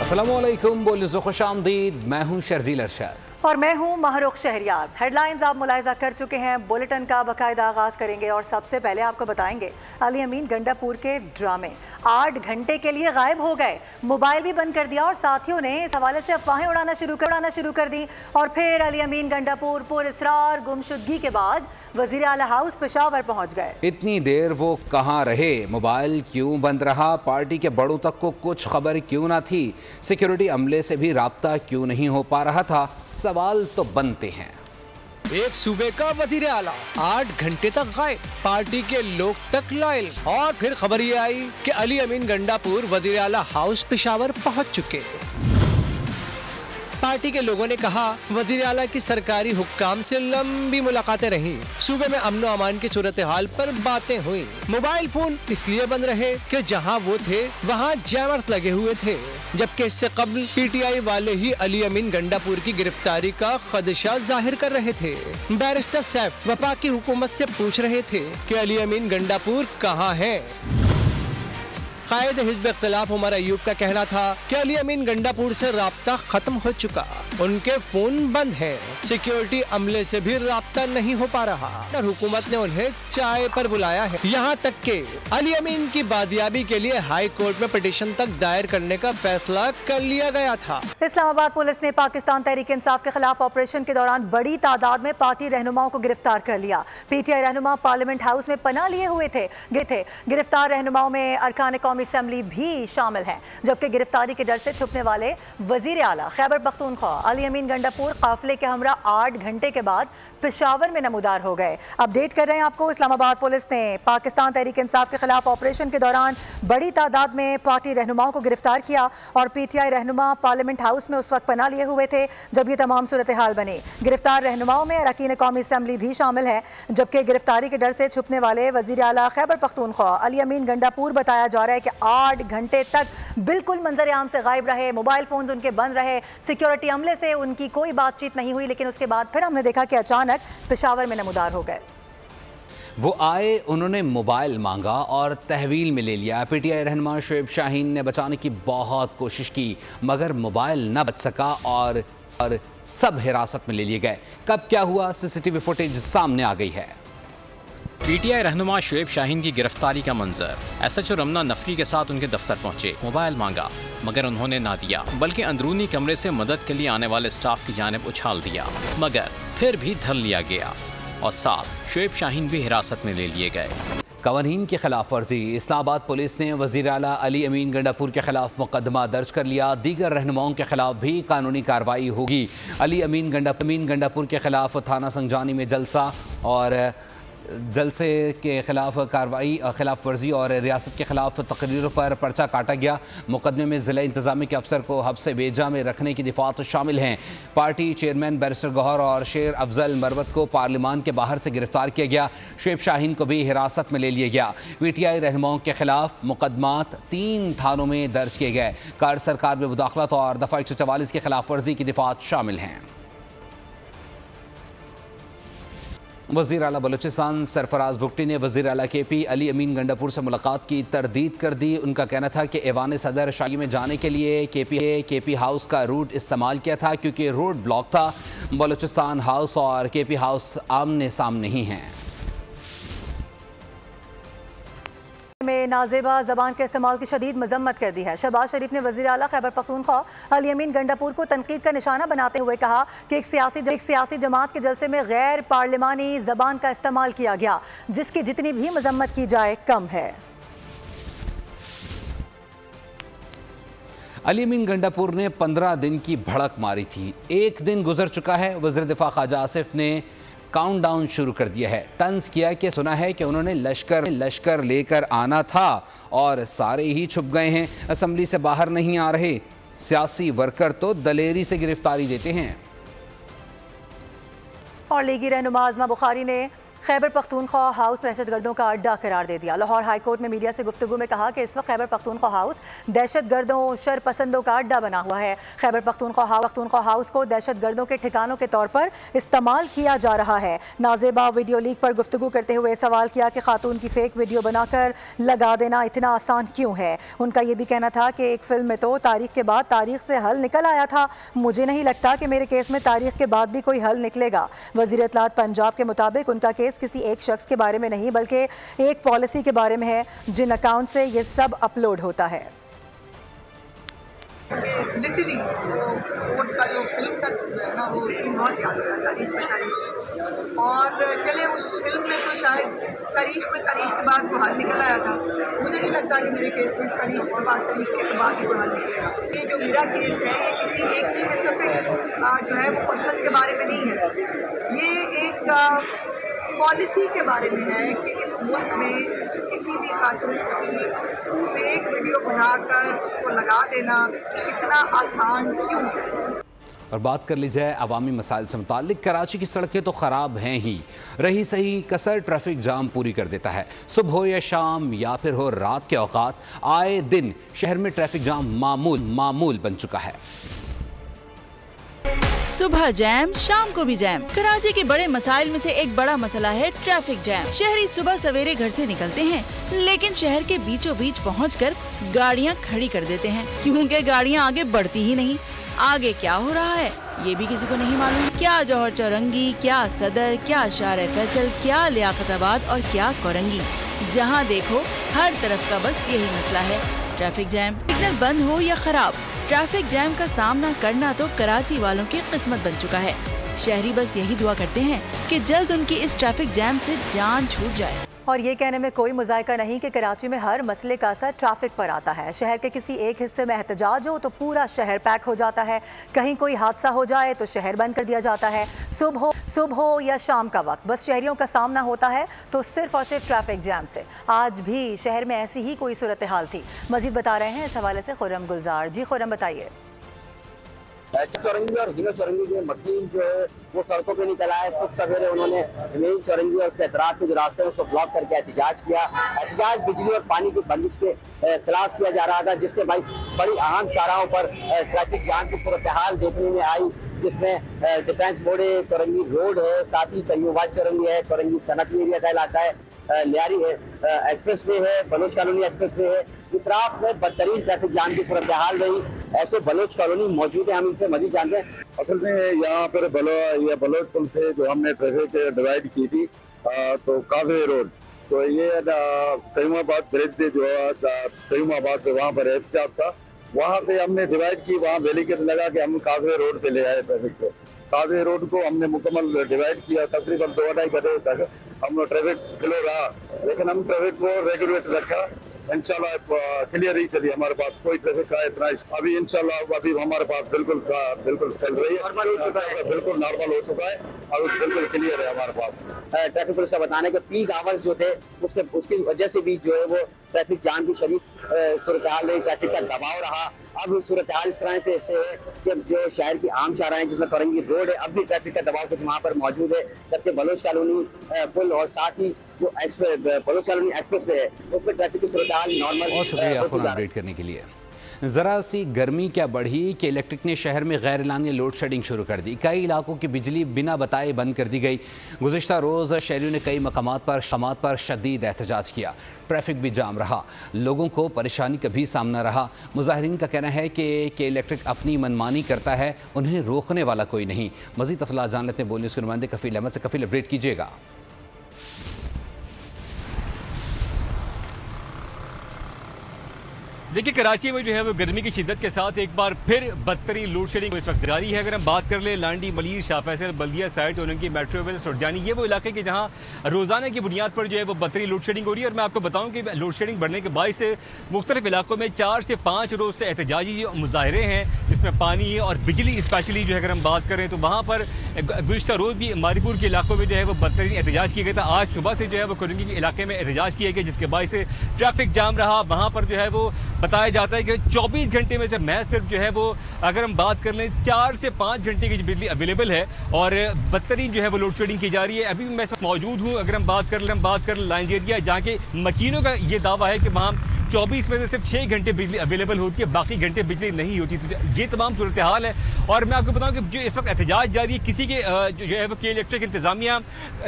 अस्सलामुअलैकुम, बोलिए खुशामदीद। मैं हूं शर्जील अरशद और मैं हूं महरुख शहरियार। हेडलाइंस आप मुलाहिजा कर चुके हैं। बुलेटिन का बाकायदा आगाज करेंगे और सबसे पहले आपको बताएंगे अली अमीन गंडापुर के ड्रामे 8 घंटे के लिए गायब हो गए, मोबाइल भी बंद कर दिया और साथियों ने इस हवाले से अफवाहें उड़ाना शुरू कर दी। और फिर अली अमीन गंडापुर पुरअसरार गुमशुदगी के बाद वजीर आला हाउस पेशावर पहुंच गए। इतनी देर वो कहाँ रहे? मोबाइल क्यों बंद रहा? पार्टी के बड़ों तक को कुछ खबर क्यों ना थी? सिक्योरिटी अमले से भी राब्ता क्यों नहीं हो पा रहा था? सवाल तो बनते हैं। एक सूबे का वजीर आला 8 घंटे तक गायब, पार्टी के लोग तक लॉयल। और फिर खबर ये आई कि अली अमीन गंडापुर वजीर आला हाउस पेशावर पहुंच चुके। पार्टी के लोगों ने कहा वजीर आला की सरकारी हुक्काम से लंबी मुलाकातें रही, सूबे में अमन अमान की सूरत हाल पर बातें हुई। मोबाइल फोन इसलिए बंद रहे कि जहां वो थे वहां जैमर्स लगे हुए थे, जबकि इससे कबल पीटीआई वाले ही अली अमीन गंडापुर की गिरफ्तारी का खदशा जाहिर कर रहे थे। बैरिस्टर सैफ वफाकी हुकूमत से पूछ रहे थे कि अली अमीन गंडापुर कहाँ है। कायद हिज़्ब इख्तिलाफ उमर अयूब का कहना था कि अली अमीन गंडापुर से राब्ता खत्म हो चुका, उनके फोन बंद है, सिक्योरिटी अमले से भी राब्ता नहीं हो पा रहा और हुकूमत ने उन्हें चाय पर बुलाया है। यहाँ तक के अली अमीन की बादियाबी के लिए हाई कोर्ट में पिटीशन तक दायर करने का फैसला कर लिया गया था। इस्लामाबाद पुलिस ने पाकिस्तान तहरीक इंसाफ के खिलाफ ऑपरेशन के दौरान बड़ी तादाद में पार्टी रहनुमाओं को गिरफ्तार कर लिया। पीटीआई रहनुमा पार्लियामेंट हाउस में पनाह लिए हुए थे। गिरफ्तार रहनुमाओं में अरकान कौमी असेंबली भी शामिल हैं, जबकि गिरफ्तारी के डर से छुपने वाले वजीर आला खैबर पख्तूनख्वा अली अमीन गंडापुर काफिले के हमरा 8 घंटे के बाद पेशावर में नमूदार हो गए। अपडेट कर रहे हैं आपको, इस्लामाबाद पुलिस ने पाकिस्तान तहरीक इंसाफ के खिलाफ ऑपरेशन के दौरान बड़ी तादाद में पार्टी रहनुमाओं को गिरफ्तार किया और पीटीआई रहनुमा पार्लियामेंट हाउस में उस वक्त पनाह लिए हुए थे जब ये तमाम सूरत हाल बनी। गिरफ्तार रहनुमाओं में अरकान कौमी असेंबली भी शामिल है, जबकि गिरफ्तारी के डर से छुपने वाले वजीर आला खैबर पख्तूनख्वा अली अमीन गंडापुर बताया जा रहा है कि 8 घंटे तक बिल्कुल मंजर आम से गायब रहे, मोबाइल फोन्स उनके बंद रहे, सिक्योरिटी अमले से उनकी कोई बातचीत नहीं हुई। लेकिन उसके बाद फिर हमने देखा कि अचानक पेशावर में नमूदार हो गए। वो आए, उन्होंने मोबाइल मांगा और तहवील में ले लिया। पीटीआई रहनुमा शुएब शाहीन ने बचाने की बहुत कोशिश की, मगर मोबाइल न बच सका और सब हिरासत में ले लिए गए। कब क्या हुआ, सीसीटीवी फुटेज सामने आ गई है। पीटीआई रहनुमा शुएब शाहीन की गिरफ्तारी का मंजर। एसएचओ रमना नफरी के साथ उनके दफ्तर पहुंचे, मोबाइल मांगा मगर उन्होंने ना दिया, बल्कि अंदरूनी कमरे से मदद के लिए आने वाले स्टाफ की जानिब उछाल दिया, मगर फिर भी धर लिया गया और साथ शुएब शाहीन भी हिरासत में ले लिए गए। कवानीन की खिलाफ वर्जी। इस्लामाबाद पुलिस ने वज़ीर आला अली अमीन गंडापुर के खिलाफ मुकदमा दर्ज कर लिया। दीगर रहनुमाओं के खिलाफ भी कानूनी कार्रवाई होगी। अली अमीन गंडापुर के खिलाफ थाना संजानी में जलसा और जलसे के खिलाफ कार्रवाई, खिलाफ वर्जी और रियासत के खिलाफ तकरीरों पर पर्चा काटा गया। मुकदमे में ज़िला इंतज़ामी के अफसर को हब्स बेजा में रखने की दिफात शामिल हैं। पार्टी चेयरमैन बैरिस्टर गौहर और शेर अफजल मरवत को पार्लियामान के बाहर से गिरफ्तार किया गया। शुएब शाहीन को भी हिरासत में ले लिया गया। पीटीआई रहनुमाओं के खिलाफ मुकदमात 3 थानों में दर्ज किए गए। कार सरकार में मुदाखलत और दफ़ा 144 की खिलाफ वर्जी की दिफात शामिल हैं। वज़ीर आला बलूचिस्तान सरफराज भुगटी ने वज़ीर आला केपी अली अमीन गंडापुर से मुलाकात की तरदीद कर दी। उनका कहना था कि ऐवान सदर शाही में जाने के लिए केपी हाउस का रूट इस्तेमाल किया था, क्योंकि रोड ब्लॉक था। बलूचिस्तान हाउस और केपी हाउस आमने सामने ही हैं। में नाजेबा जबान के इस्तेमाल की शदीद मजम्मत कर दी है। शहबाज शरीफ ने वज़ीर आला खैबर पख्तूनख्वा अली अमीन गंडापुर को तनकीद का निशाना बनाते हुए कहा कि एक सियासी जमात के जलसे में गैर पार्लिमानी जबान का इस्तेमाल किया गया, जिसकी जितनी भी मजम्मत की जाए कम है। अली अमीन गंडापुर ने 15 दिन की भड़क मारी थी। एक दिन गुजर चुका है। वज़ीर दिफा ख्वाजा आसिफ ने काउंटडाउन शुरू कर दिया है। तंज किया कि सुना है कि उन्होंने लश्कर लेकर आना था और सारे ही छुप गए हैं, असेंबली से बाहर नहीं आ रहे। सियासी वर्कर तो दलेरी से गिरफ्तारी देते हैं। और लीगी रहनुमा आज़मा बुखारी ने खैबर पख्तूनख्वा हाउस दहशतगर्दों का अड्डा करार दे दिया। लाहौर हाईकोर्ट में मीडिया से गुफ्तगू में कहा कि इस वक्त खैबर पख्तूनख्वा हाउस दहशतगर्दों शरपसंदों का अड्डा बना हुआ है। खैबर पख्तूनख्वा हाउस को दहशतगर्दों के ठिकानों के तौर पर इस्तेमाल किया जा रहा है। नाजेबा वीडियो लीक पर गुफ्तगू करते हुए सवाल किया कि खातून की फेक वीडियो बनाकर लगा देना इतना आसान क्यों है। उनका यह भी कहना था कि एक फिल्म में तो तारीख के बाद तारीख से हल निकल आया था, मुझे नहीं लगता कि मेरे केस में तारीख के बाद भी कोई हल निकलेगा। वज़ीर इत्तलात पंजाब के मुताबिक उनका केस किसी एक शख्स के बारे में नहीं बल्कि एक पॉलिसी के बारे में है जिन अकाउंट से ये सब अपलोड होता है। लिटरली वो कोर्ट का जो फिल्म का है ना, वो सीन बहुत याद हो रहा है, तारीख पे तारीख। और चले उस फिल्म में तो शायद तारीख पे तारीख के बाद वो हल निकल आया था, मुझे नहीं लगता कि मेरे केस में तारीख के बाद ही वो हल निकलेगा। ये जो मेरा केस है ये किसी एक स्पेसिफिक जो है वो पर्सन के बारे में नहीं है, ये एक पॉलिसी के बारे में है कि इस मुल्क में किसी भी खातून की फेक वीडियो बनाकर उसको लगा देना इतना आसान क्यों है। और बात कर ली जाए अवामी मसाइल से मुताल्लिक, कराची की सड़कें तो ख़राब हैं ही, रही सही कसर ट्रैफिक जाम पूरी कर देता है। सुबह हो या शाम या फिर हो रात के औकात, आए दिन शहर में ट्रैफिक जाम मामूल बन चुका है। सुबह जैम, शाम को भी जैम। कराची के बड़े मसाइल में से एक बड़ा मसला है ट्रैफिक जैम। शहरी सुबह सवेरे घर से निकलते हैं, लेकिन शहर के बीचों बीच पहुंचकर गाड़ियां खड़ी कर देते हैं, क्योंकि गाड़ियां आगे बढ़ती ही नहीं। आगे क्या हो रहा है ये भी किसी को नहीं मालूम। क्या जौहर चौरंगी, क्या सदर, क्या शार फैसल, क्या लियाकताबाद और क्या कोरंगी, जहाँ देखो हर तरफ का बस यही मसला है, ट्रैफिक जैम। सिग्नल बंद हो या खराब, ट्रैफिक जैम का सामना करना तो कराची वालों की किस्मत बन चुका है। शहरी बस यही दुआ करते हैं कि जल्द उनकी इस ट्रैफिक जैम से जान छूट जाए। और ये कहने में कोई मुज़ायका नहीं कि कराची में हर मसले का असर ट्रैफिक पर आता है। शहर के किसी एक हिस्से में एहतजाज हो तो पूरा शहर पैक हो जाता है, कहीं कोई हादसा हो जाए तो शहर बंद कर दिया जाता है। सुबह हो या शाम का वक्त बस शहरियों का सामना होता है तो सिर्फ और सिर्फ ट्रैफिक जैम से। आज भी शहर में ऐसी ही कोई सूरत हाल थी। मजीद बता रहे हैं इस हवाले से खुर्रम गुलजार। जी खुर्रम, बताइए। चौरंगी और हीना चौरंगी के मकीन जो है वो सड़कों पे निकल आए। सुबह सवेरे उन्होंने मेन चौरंगी और उसके अतराफ के जो रास्ते हैं उसको ब्लॉक करके एहतजाज किया। एहतजाज बिजली और पानी की बंदिश के खिलाफ किया जा रहा था, जिसके बाइस बड़ी अहम शाहराहों पर ट्रैफिक जाम की सूरत हाल देखने में आई, जिसमें डिफेंस बोर्ड है, चौरंगी रोड है, साथ ही तय्यूबाद चौरंगी है, चौरंगी सनत एरिया का इलाका है, लियारी है, एक्सप्रेस वे है, बलोच कॉलोनी एक्सप्रेस वे है। इतराफ में बदतरीन ट्रैफिक जाम की सूरत हाल रही। ऐसे बलोच कॉलोनी मौजूद है, हम इनसे मजीद जानते हैं। असल में यहाँ पर बलोच पुल से जो हमने ट्रैफिक डिवाइड की थी तो काफी रोड, तो ये तय्यूबाद ब्रिज जो तय्यूबाद पे वहाँ पर एहतजाज था, वहाँ से हमने डिवाइड की, वहाँ बैरिकेड लगा के हम काफी रोड पे ले आए ट्रैफिक को। काफी रोड को हमने मुकम्मल डिवाइड किया, तकरीबन 2-2.5 घंटे तक हम ट्रैफिक फ्लो रहा, लेकिन हम ट्रैफिक को रेगुलेट रखा। इंशाल्लाह क्लियर ही चली, हमारे पास कोई ट्रैफिक का इतना अभी इंशाल्लाह अभी हमारे पास बिल्कुल चल रही है, नॉर्मल हो चुका है, बिल्कुल नॉर्मल हो चुका है, अब बिल्कुल क्लियर है हमारे पास। ट्रैफिक पुलिस का बताना है कि पीक आवर्स जो थे उसकी वजह से भी जो है वो ट्रैफिक जाम की शदीद सूरत हाल रही, ट्रैफिक का दबाव रहा। अब सूरत हाल इस तरह से है कि जो शहर की आम शाहराह हैं जिसमें चौरंगी रोड है, अब भी ट्रैफिक का दबाव कुछ वहाँ पर मौजूद है, जबकि बलोच कॉलोनी पुल और साथ ही जो बलोच कॉलोनी एक्सप्रेस वे है उस पर ट्रैफिक की सूरत हाल नॉर्मल। और शुक्रिया अपडेट करने के लिए। ज़रा सी गर्मी क्या बढ़ी कि इलेक्ट्रिक ने शहर में गैर एलानी लोड शेडिंग शुरू कर दी। कई इलाकों की बिजली बिना बताए बंद कर दी गई। गुज़िश्ता रोज़ शहरियों ने कई मकामात पर शदीद एहतजाज किया। ट्रैफिक भी जाम रहा, लोगों को परेशानी का भी सामना रहा। मुजाहिरीन का कहना है कि इलेक्ट्रिक अपनी मनमानी करता है, उन्हें रोकने वाला कोई नहीं। मज़ीद तफसीलात जान लेते हैं बोल न्यूज़ के नुमाइंदे कफील अहमद से। कफील, अपडेट कीजिएगा। देखिए, कराची में जो है वो गर्मी की शिद्दत के साथ एक बार फिर बदतरीन लोड शेडिंग इस वक्त जारी है। अगर हम बात कर ले लांडी, मलीर, शाह फैसल, बल्दिया साइड और उनकी मेट्रोवेल, सुरजानी, ये वो इलाके के जहाँ रोज़ाना की बुनियाद पर जो है वो बदतरीन लोड शेडिंग हो रही है। और मैं आपको बताऊँ कि लोड शेडिंग बढ़ने के बायस मुख्तलिफ इलाकों में 4 से 5 रोज़ से एहतजाजी मुजाहरे हैं, जिसमें उसमें पानी है और बिजली स्पेशली जो है अगर हम बात करें तो वहाँ पर गुज़िश्ता रोज़ भी मारीपुर के इलाकों में जो है वो बदतरीन एहतजाज किया गया था। आज सुबह से जो है वो कुरंगी के इलाके में एहतजाज किया गया जिसके बायस से ट्रैफिक जाम रहा। वहाँ पर जो है वो बताया जाता है कि 24 घंटे में से महज सिर्फ जो है वो अगर हम बात कर लें 4 से 5 घंटे की बिजली अवेलेबल है और बदतरीन जो है वो लोड शेडिंग की जा रही है। अभी भी मैं सब मौजूद हूँ। अगर हम बात कर लें लाइंज एरिया, जहाँ के मकीनों का ये दावा है कि वहाँ 24 में से सिर्फ 6 घंटे बिजली अवेलेबल होती है, बाकी घंटे बिजली नहीं होती। तो ये तमाम सूरत हाल है। और मैं आपको बताऊं कि जो इस वक्त एहतजाज जारी है, किसी के जो है वो के इलेक्ट्रिक इंतजामिया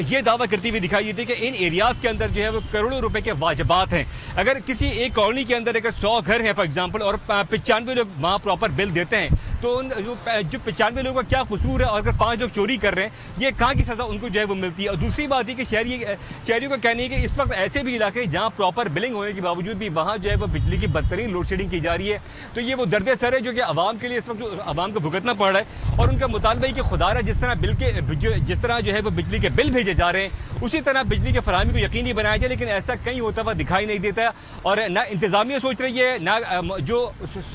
ये दावा करती हुई दिखाई देती है कि इन एरियाज़ के अंदर जो है वो करोड़ों रुपए के वाजबात हैं। अगर किसी एक कॉलोनी के अंदर अगर 100 घर हैं फॉर एग्जाम्पल और 95 लोग वहाँ प्रॉपर बिल देते हैं तो उन जो 95 लोगों का क्या कसूर है। और अगर 5 लोग चोरी कर रहे हैं, ये कहाँ की सज़ा उनको जो है वो मिलती है। और दूसरी बात है कि शहरियों का कहना है कि इस वक्त ऐसे भी इलाके हैं जहाँ प्रॉपर बिलिंग होने के बावजूद भी वहाँ जो है वो बिजली की बदतरीन लोड शेडिंग की जा रही है। तो ये वो दर्द सर है जो कि आवाम के लिए इस वक्त जो आवाम को भुगतना पड़ रहा है। और उनका मुतालबा है कि खुदारा जिस तरह जो है वो बिजली के बिल भेजे जा रहे हैं उसी तरह बिजली की फराहमी को यकीनी बनाया जाए, लेकिन ऐसा कहीं होता हुआ दिखाई नहीं देता। और ना इंतजामिया सोच रही है, ना जो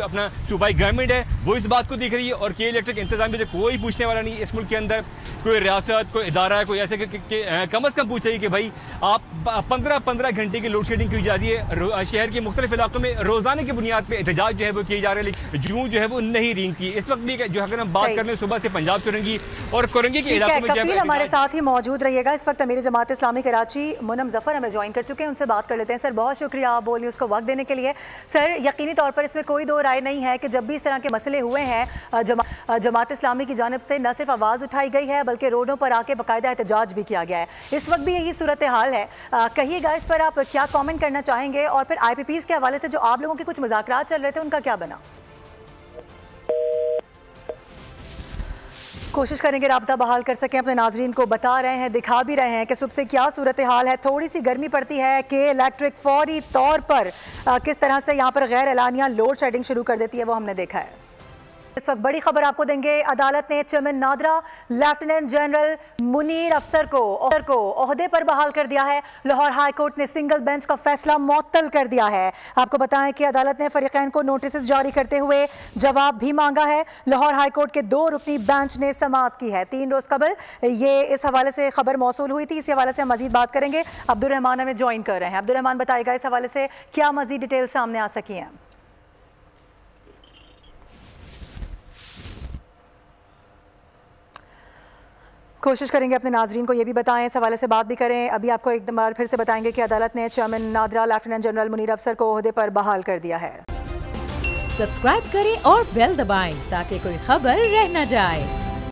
अपना सूबाई गवर्नमेंट है वो इस बात को देख रही है। और के इलेक्ट्रिक इंतजामिया से कोई पूछने वाला नहीं। इस मुल्क के अंदर कोई रियासत, कोई इदारा है, कोई ऐसे कम अज़ कम पूछ रही है कि भाई आप 15 घंटे की लोड शेडिंग की जा रही है। शहर के मुख्तलिफ इलाकों में रोजाना की बुनियाद पर एहतजाज जो है वो किए जा रहे हैं, लेकिन जूं जो है वो नहीं रेंगती। इस वक्त भी जो अगर हम बात कर रहे हैं सुबह से पंजाब चुरंगी और कुरंगी के इलाकों में हमारे साथ ही मौजूद रहिएगा। इस वक्त अमीर जमात इस्लामी कराची मुनम जफर हमें ज्वाइन कर चुके हैं, उनसे बात कर लेते हैं। सर बहुत शुक्रिया आप बोल न्यूज़ को वक्त देने के लिए। सर यकीनी तौर पर इसमें कोई दो राय नहीं है कि जब भी इस तरह के मसले हुए हैं जमात इस्लामी की जानिब से न सिर्फ आवाज़ उठाई गई है बल्कि रोडों पर आके बाकायदा एहतजाज भी किया गया है। इस वक्त भी यही सूरत हाल है। कहिएगा इस पर आप क्या कॉमेंट करना चाहेंगे और फिर IPPs के हवाले से जो आप लोगों के कुछ मुज़ाकरात चल रहे थे उनका क्या बना। कोशिश करेंगे राब्ता बहाल कर सकें, अपने नाजरीन को बता रहे हैं, दिखा भी रहे हैं कि सुबह से क्या सूरत हाल है। थोड़ी सी गर्मी पड़ती है कि इलेक्ट्रिक फौरी तौर पर किस तरह से यहाँ पर गैर एलानिया लोड शेडिंग शुरू कर देती है वो हमने देखा है। इस वक्त बड़ी खबर आपको देंगे। अदालत ने chairman NADRA lieutenant general Munir अफसर को ओहदे पर बहाल कर दिया है। लाहौर हाई कोर्ट ने सिंगल बेंच का फैसला मुअत्तल कर दिया है। आपको बताएं कि अदालत ने फरीकैन को नोटिस जारी करते हुए जवाब भी मांगा है। लाहौर हाई कोर्ट के 2 रुकनी बेंच ने समाअत की है। 3 रोज कबल ये इस हवाले से खबर मौसूल हुई थी। इस हवाले से हम मजीद बात करेंगे। अब्दुल रहमान हमें ज्वाइन कर रहे हैं। अब्दुल रहमान बताएगा इस हवाले से क्या मजीद डिटेल सामने आ सकी हैं। कोशिश करेंगे अपने नाजरीन को ये भी बताएं, इस हवाले से बात भी करें। अभी आपको एक बार फिर से बताएंगे कि अदालत ने chairman NADRA lieutenant general Munir अफसर को ओहदे पर बहाल कर दिया है। सब्सक्राइब करें और बेल दबाएं ताकि कोई खबर रह न जाए।